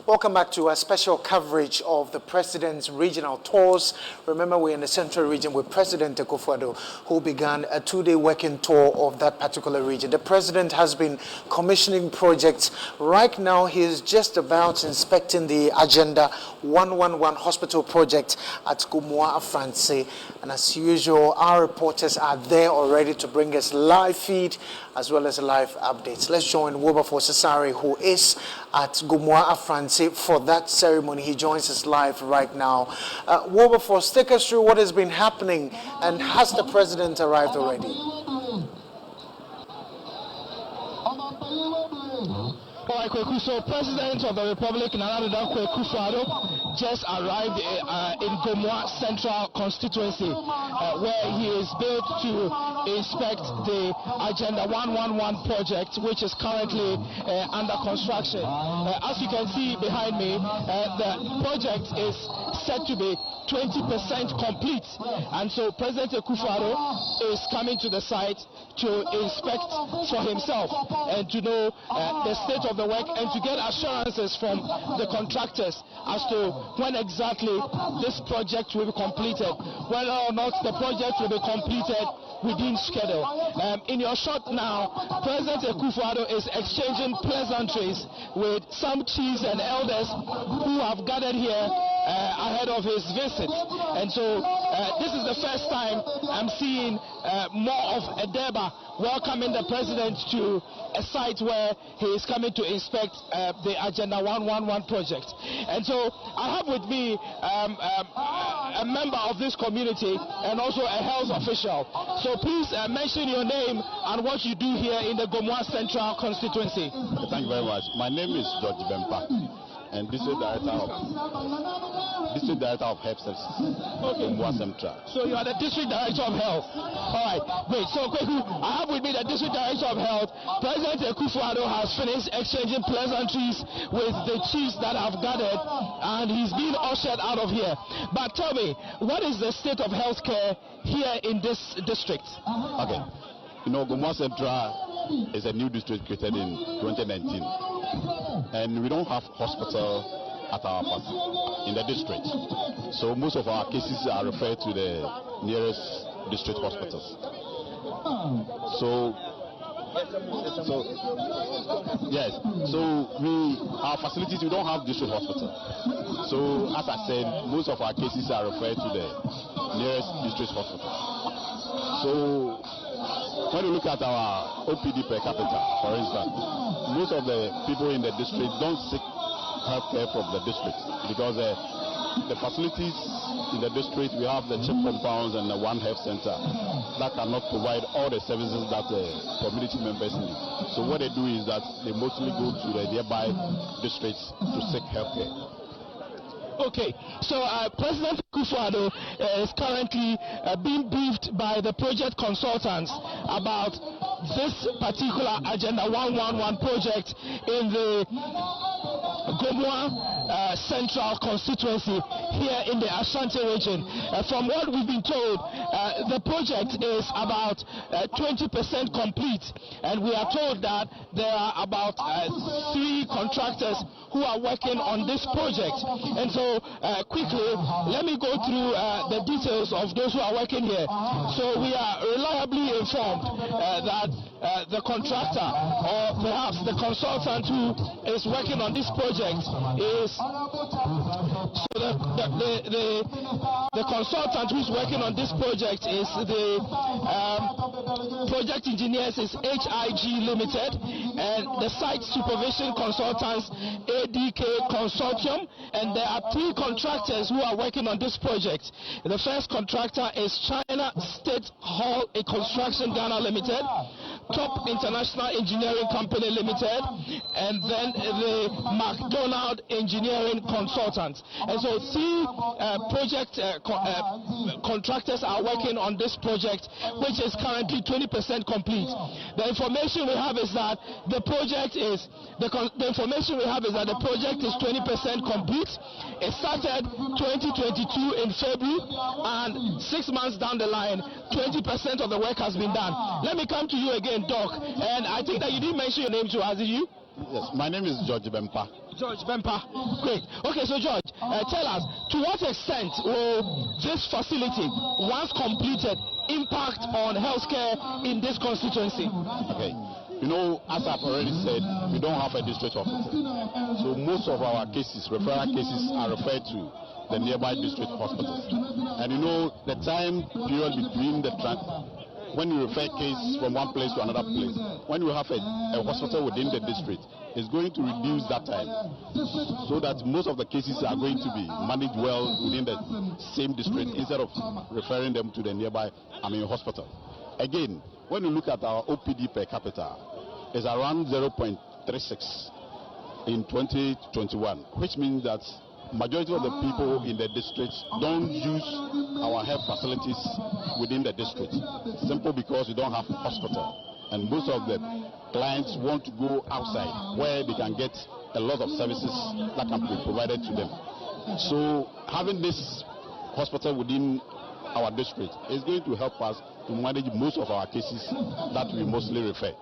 Welcome back to a special coverage of the President's regional tours. Remember, we're in the Central region with President Akufo-Addo, who began a two-day working tour of that particular region. The President has been commissioning projects. Right now, he is just about inspecting the Agenda 111 hospital project at Gomoa Afransi. And as usual, our reporters are there already to bring us live feed as well as live updates. Let's join Wilberforce Sasari, who is at Gomoa Afransi for that ceremony. He joins us live right now. Wilberforce, take us through what has been happening, and has the President arrived already? So, President of the Republic, Akufo-Addo, just arrived in Gomoa Central constituency, where he is built to inspect the Agenda 111 project, which is currently under construction. As you can see behind me, the project is set to be 20% complete, and so President Akufo-Addo is coming to the site to inspect for himself and to know the state of the work and to get assurances from the contractors as to when exactly this project will be completed, whether or not the project will be completed within schedule. In your shot now, President Akufo-Addo is exchanging pleasantries with some chiefs and elders who have gathered here ahead of his visit. And so this is the first time I'm seeing more of a Deba welcoming the President to a site where he is coming to inspect the Agenda 111 project. And so I have with me a member of this community and also a health official. So please mention your name and what you do here in the Gomoa Central constituency. Thank you very much. My name is George Bempa, and District Director of Health Services. Okay. Gomoa Central. So you are the District Director of Health. All right, great. So quickly, I have with me the District Director of Health. President Akufo-Addo has finished exchanging pleasantries with the chiefs that have gathered, and he's being ushered out of here. But tell me, what is the state of health care here in this district? Okay. You know, Gomoa Central is a new district created in 2019, and we don't have hospital at our part in the district. So most of our cases are referred to the nearest district hospitals. So yes, so our facilities, we don't have district hospital. So as I said, most of our cases are referred to the nearest district hospital. So when you look at our OPD per capita, for instance, most of the people in the district don't seek healthcare from the district because the facilities in the district, we have the chip compounds and the one health center that cannot provide all the services that the community members need. So what they do is that they mostly go to the nearby districts to seek healthcare. Okay, so President Akufo-Addo is currently being briefed by the project consultants about this particular Agenda 111 project in the Gomoa Central constituency here in the Ashanti region. From what we've been told, the project is about 20% complete, and we are told that there are about 3 contractors who are working on this project. And so quickly, let me go through the details of those who are working here. So we are reliably informed that the contractor, or perhaps the consultant who is working on this project, is the consultant who's working on this project is the project engineers is HIG Limited, and the site supervision consultants ADK Consortium, and there are 3 contractors who are working on this project. The first contractor is China State Hall Construction Ghana Limited, Top International Engineering Company Limited, and then the McDonald Engineering Consultants. And so 3 project contractors are working on this project, which is currently 20% complete. The information we have is that the project is 20% complete. It started 2022 in February, and 6 months down the line, 20% of the work has been done. Let me come to you again, Doc, and I think that you didn't mention your name to us, did you? Yes, my name is George Bempa. George Bempa. Great. Okay, so George, tell us, to what extent will this facility, once completed, impact on healthcare in this constituency? Okay. You know, as I've already said, we don't have a district hospital. So most of our cases, referral cases, are referred to the nearby district hospitals. And you know, the time period between when you refer case from one place to another place, when you have a hospital within the district, it's going to reduce that time, so that most of the cases are going to be managed well within the same district instead of referring them to the nearby hospital. Again, when you look at our OPD per capita, it's around 0.36 in 2021, which means that majority of the people in the district don't use our health facilities within the district, simply because we don't have a hospital, and most of the clients want to go outside where they can get a lot of services that can be provided to them. So having this hospital within our district is going to help us to manage most of our cases that we mostly refer.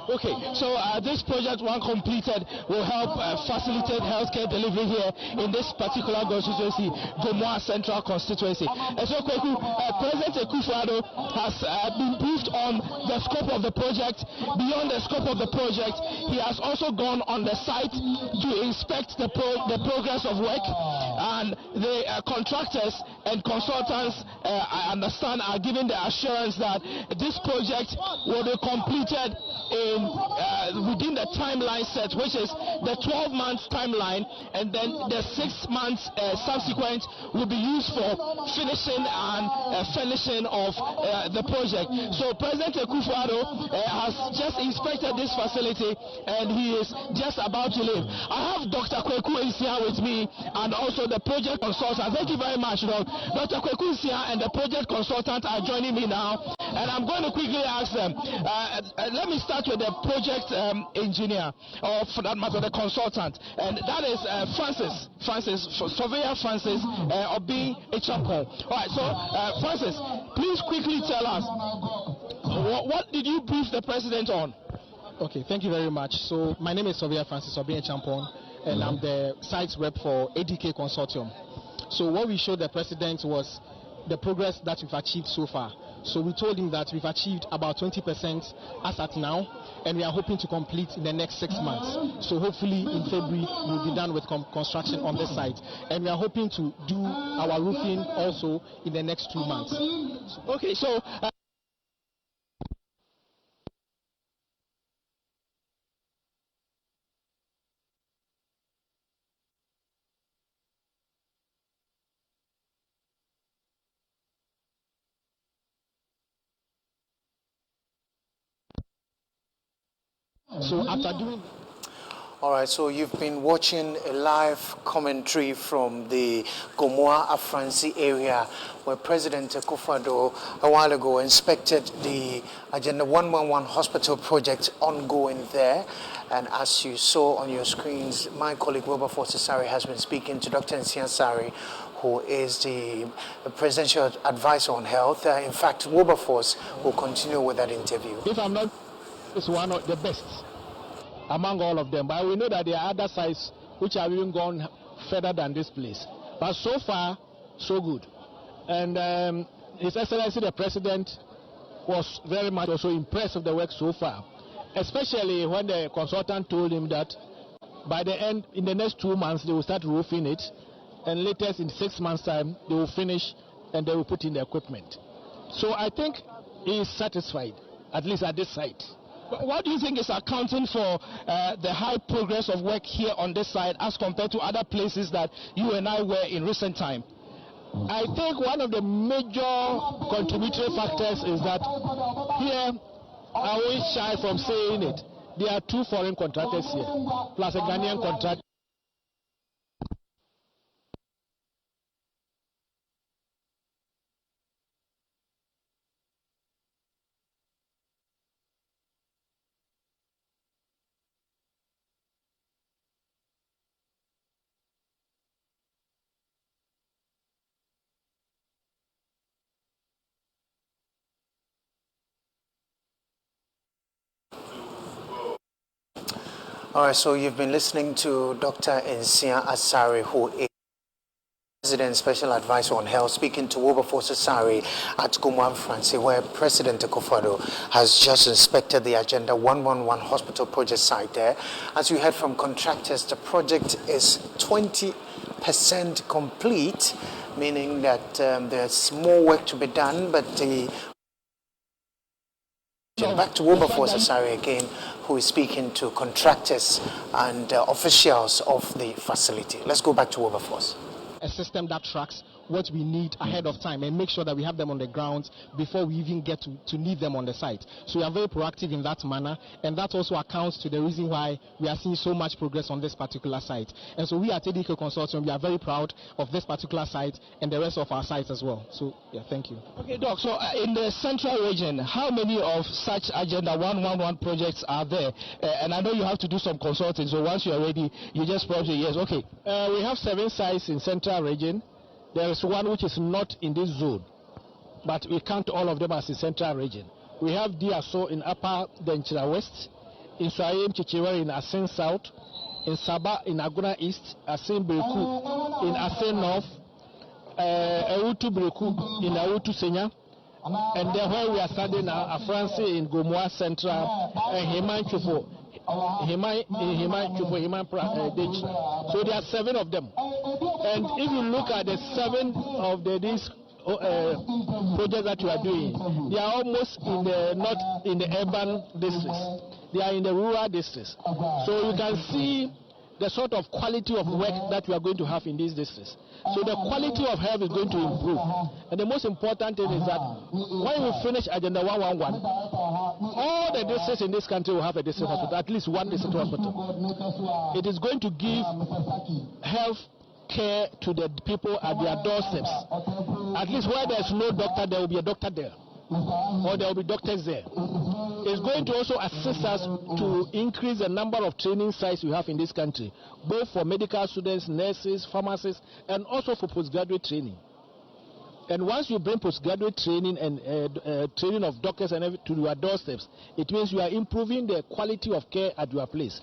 Okay, so this project, when completed, will help facilitate healthcare delivery here in this particular constituency, Gomoa Central constituency. And so, President Akufo-Addo has been briefed on the scope of the project. Beyond the scope of the project, he has also gone on the site to inspect the progress of work, and the contractors and consultants, I understand, are giving the assurance that this project will be completed within the timeline set, which is the 12-month timeline, and then the 6 months subsequent will be used for finishing and finishing of the project. So President Akufo-Addo has just inspected this facility, and he is just about to leave. I have Dr. Kweku Isia with me, and also the project consultant. Thank you very much, Dr. Kweku Isia and the project consultant are joining me now, and I'm going to quickly ask them. Let me start with the project engineer, or for that matter, the consultant, and that is Surveyor Francis Obi Echampon. All right, so Francis, please quickly tell us, what did you brief the president on? Okay, thank you very much. So my name is Surveyor Francis Obi Echampon, and I'm the site rep for ADK Consortium. So what we showed the president was the progress that we've achieved so far. So we told him that we've achieved about 20% as at now, and we are hoping to complete in the next 6 months. So hopefully in February we'll be done with construction on this site, and we are hoping to do our roofing also in the next 2 months. Okay, so after doing. All right, so you've been watching a live commentary from the Gomoa Afransi area, where President Akufo-Addo a while ago inspected the Agenda 111 hospital project ongoing there. And as you saw on your screens, my colleague Wilberforce Sari has been speaking to Dr. Nsia Sari, who is the presidential advisor on health. In fact, Wilberforce will continue with that interview. If I'm not, it's one of the best among all of them, but we know that there are other sites which have even gone further than this place. But so far, so good. And His Excellency the President was very much also impressed with the work so far, especially when the consultant told him that by the end, in the next 2 months, they will start roofing it, and latest in 6 months' time, they will finish and they will put in the equipment. So I think he is satisfied, at least at this site. what do you think is accounting for the high progress of work here on this side as compared to other places that you and I were in recent time? I think one of the major contributory factors is that here, I always shy from saying it, there are 2 foreign contractors here, plus a Ghanaian contractor. All right, so you've been listening to Dr. Nsia Asare, who is President Special Advisor on Health, speaking to Wilberforce Asare at Gomoa Afransi, where President Akufo-Addo has just inspected the Agenda 111 hospital project site there. As you heard from contractors, the project is 20% complete, meaning that there's more work to be done, but back to Wilberforce Asare again, who is speaking to contractors and officials of the facility. Let's go back to Wilberforce. A system that tracks what we need ahead of time and make sure that we have them on the ground before we even get to need them on the site. So we are very proactive in that manner, and that also accounts to the reason why we are seeing so much progress on this particular site. And so we at ADK Consortium, we are very proud of this particular site and the rest of our sites as well. So yeah, thank you. Okay, Doc, so in the central region, how many of such Agenda 111 projects are there? And I know you have to do some consulting, so once you are ready, you just probably yes, okay. We have 7 sites in central region. There is one which is not in this zone, but we count all of them as the central region. We have DSO in Upper Denchira West, in Swayem Chichiwa in Asen South, in Sabah in Aguna East, Asen Breku in Asen North, Ewutu Breku in Ewutu Senya, and then where we are standing now, Afransi in Gomoa Central, and Himan Chufo. So there are 7 of them. And if you look at the 7 of these projects that you are doing, they are almost not in the urban districts. They are in the rural districts. So you can see the sort of quality of work that we are going to have in these districts. So the quality of health is going to improve. And the most important thing is that when we finish Agenda 111, all the districts in this country will have a district hospital, at least one district hospital. It is going to give health care to the people at their doorsteps. At least where there's no doctor, there will be a doctor there, or there will be doctors there. It's going to also assist us to increase the number of training sites we have in this country, both for medical students, nurses, pharmacists, and also for postgraduate training. And once you bring postgraduate training and training of doctors and everything to your doorsteps, it means you are improving the quality of care at your place.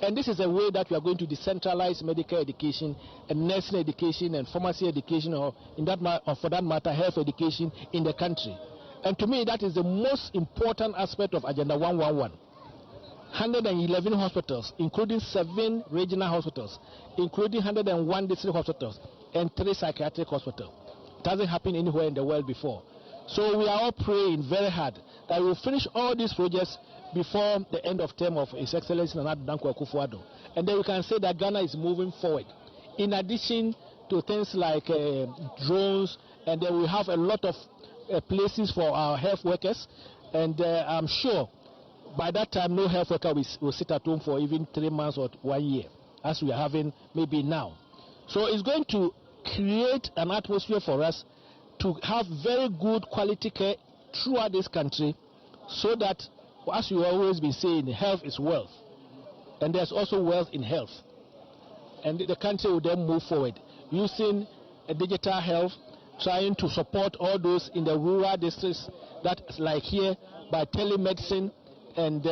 And this is a way that we are going to decentralize medical education and nursing education and pharmacy education, or for that matter, health education in the country. And to me, that is the most important aspect of Agenda 111. 111 hospitals, including 7 regional hospitals, including 101 district hospitals, and 3 psychiatric hospitals. It hasn't happened anywhere in the world before. So we are all praying very hard that we will finish all these projects before the end of term of His Excellency Akufo-Addo. And then we can say that Ghana is moving forward. In addition to things like drones, and then we have a lot of places for our health workers. And I'm sure by that time no health worker will sit at home for even 3 months or 1 year, as we are having maybe now. So it's going to create an atmosphere for us to have very good quality care throughout this country, so that, as you always been saying, health is wealth, and there's also wealth in health. And the country will then move forward using a digital health, trying to support all those in the rural districts, that like here, by telemedicine, and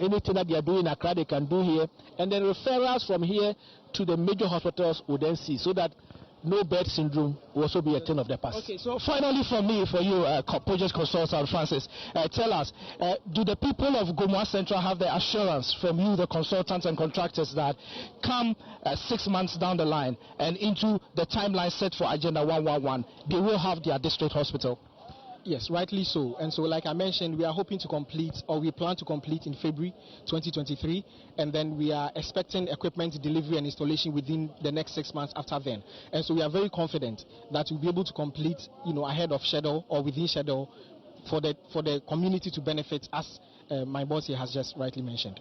anything that they are doing in Accra they can do here, and then referrals from here to the major hospitals will then see, so that no bed syndrome will also be a thing of the past. Okay, so finally for you, project consultant Francis, tell us, do the people of Gomoa Central have the assurance from you, the consultants and contractors, that come 6 months down the line and into the timeline set for Agenda 111, they will have their district hospital? Yes, rightly so. And so, like I mentioned, we are hoping to complete, or we plan to complete in February 2023, and then we are expecting equipment delivery and installation within the next 6 months after then. And so we are very confident that we'll be able to complete, ahead of schedule or within schedule for the community to benefit, as my boss here has just rightly mentioned.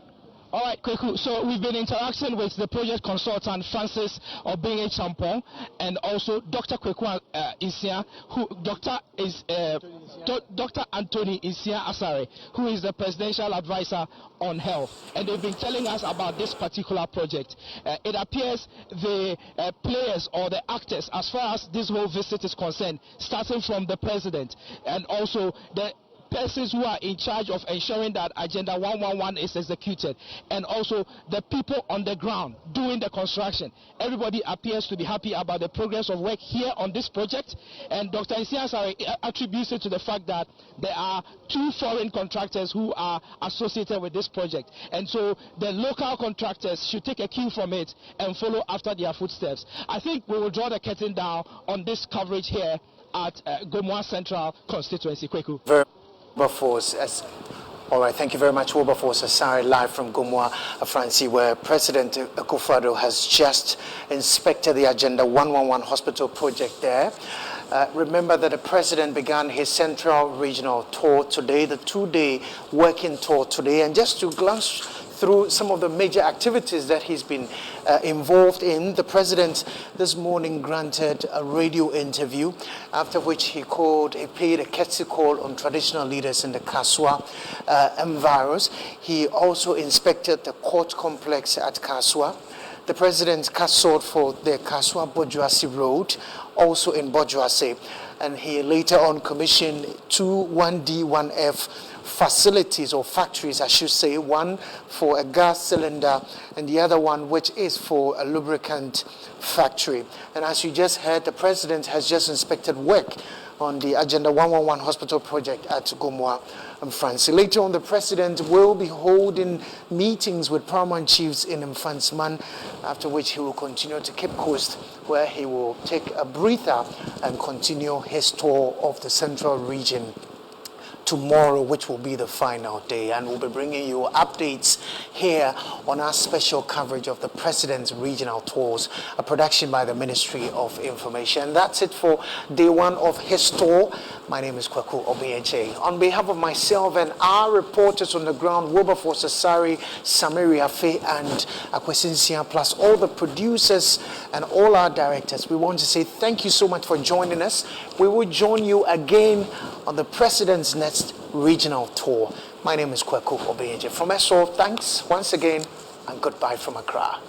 All right, Kweku. So we've been interacting with the project consultant Francis Obinge Champong, and also Dr. Kweku Nsia, Dr. Anthony Nsia Asare, who is the presidential advisor on health, and they've been telling us about this particular project. It appears the players or the actors, as far as this whole visit is concerned, starting from the president and also the persons who are in charge of ensuring that Agenda 111 is executed, and also the people on the ground doing the construction. Everybody appears to be happy about the progress of work here on this project, and Dr. Isiansari attributes it to the fact that there are 2 foreign contractors who are associated with this project, and so the local contractors should take a cue from it and follow after their footsteps. I think we will draw the curtain down on this coverage here at Gomoa Central Constituency. Kweku. All right, thank you very much, Wilberforce Asari, live from Gomoa Afransi, where President Akufo-Addo has just inspected the Agenda 111 hospital project there. Remember that the president began his central regional tour today, the 2-day working tour today, and just to glance through some of the major activities that he's been involved in, the president this morning granted a radio interview, after which he paid a courtesy call on traditional leaders in the Kaswa environs. He also inspected the court complex at Kaswa. The president castled for the Kaswa-Bojuase Road, also in Bojuase, and he later on commissioned 2 1D, 1F facilities or factories, I should say, one for a gas cylinder and the other one which is for a lubricant factory. And as you just heard, the president has just inspected work on the Agenda 111 hospital project at Gomoa Afransi. Later on, the president will be holding meetings with paramount chiefs in Mfansman, after which he will continue to Cape Coast, where he will take a breather and continue his tour of the central region tomorrow, which will be the final day, and we'll be bringing you updates here on our special coverage of the President's Regional Tours, a production by the Ministry of Information. And that's it for day 1 of his tour. My name is Kwaku Obienche. On behalf of myself and our reporters on the ground, Wilberforce Asari, Samiri Afe, and Akwesinsia, plus all the producers and all our directors, we want to say thank you so much for joining us. We will join you again on the President's next regional tour. My name is Kwaku Obienche. From SO, thanks once again and goodbye from Accra.